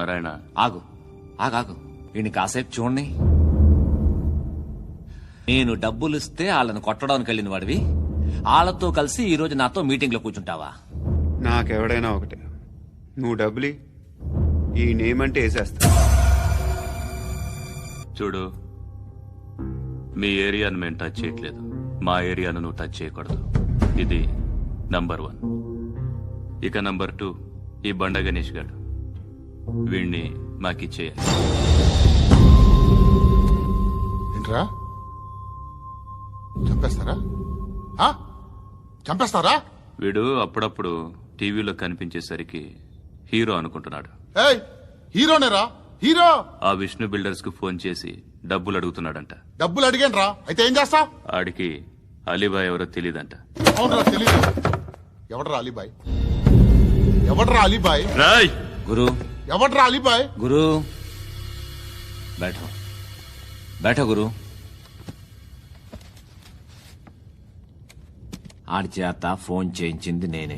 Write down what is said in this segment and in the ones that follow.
నారాయణ. ఆగు ఆగాగు, వీడిని కాసేపు చూడండి. నేను డబ్బులు ఇస్తే వాళ్ళని కొట్టడానికి వెళ్ళిన వాడివి, వాళ్ళతో కలిసి ఈ రోజు నాతో మీటింగ్ లో కూర్చుంటావా? నాకెవడైనా ఒకటే, నువ్వు డబ్బులి, ఈ నేమ్ అంటే వేసేస్తా. చూడు, మీ ఏరియాను మేము టచ్ చేయట్లేదు, మా ఏరియాను నువ్వు టచ్ చేయకూడదు. ఇది నంబర్ 1. ఇక నంబర్ 2, ఈ బండ గణేష్ గారు, వీణ్ణి మాకిచ్చేయాలి. ఏంట్రా, చంపేస్తారా? చంపేస్తారా? వీడు అప్పుడప్పుడు టీవీలో కనిపించేసరికి హీరో అనుకుంటున్నాడు. ఏయ్, హీరోనేరా, హీరో. ఆ విష్ణు బిల్డర్స్ కు ఫోన్ చేసి డబ్బులు అడుగుతున్నాడంట. డబ్బులు అడిగాను రా, అయితే ఏం చేస్తా? ఆడికి అలీబాయ్ ఎవరో తెలీదంట. అవునరా, తెలీదు. ఎవడరా అలీబాయ్? ఎవడరా అలీబాయ్? రాయ్ గురు, ఎవడరా అలీబాయ్? గురు బైఠో బైఠో గురు. ఆడి చేత ఫోన్ చేయించింది నేనే.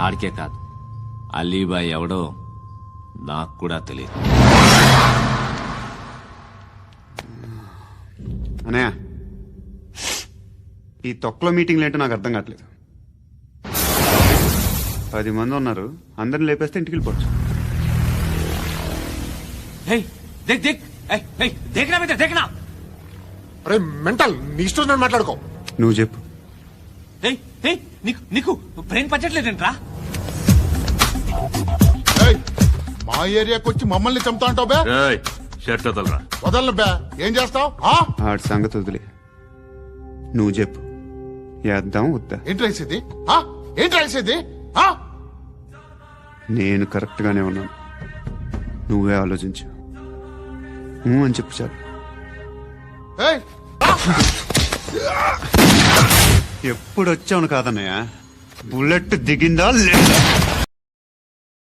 ఆడికే కాదు, అలీబాయ్ ఎవడో నాకు కూడా తెలియదు. అనయ్య, ఈ తొక్కలో మీటింగ్లు ఏంటో నాకు అర్థం కావట్లేదు. 10 మంది ఉన్నారు, అందరిని లేపేస్తే ఇంటికి వెళ్ళిపోవచ్చు. అరే మెంటల్, నీ ఇష్టం నేను మాట్లాడుకో. నువ్వు చెప్పు. నీకు బ్రెయిన్ పచ్చట్లేదంట్రా? మా ఏరియాకి వచ్చి మమ్మల్ని చంపుతా అంటావు బే? రాయ్ షర్ట్ వదలరా. వదలను బే. ఏం చేస్తావు? ఆడి సంగతి వదిలే, నువ్వు చెప్పు, వేద్దాం వద్దా? ఏంటి రాసేది? ఏంటి రాసేది? నేను కరెక్ట్ గానే ఉన్నాను, నువ్వే ఆలోచించు. అని చెప్పు చాలు. ఎప్పుడు వచ్చావును కాదన్నయ్య, బుల్లెట్ దిగిందా లేదా?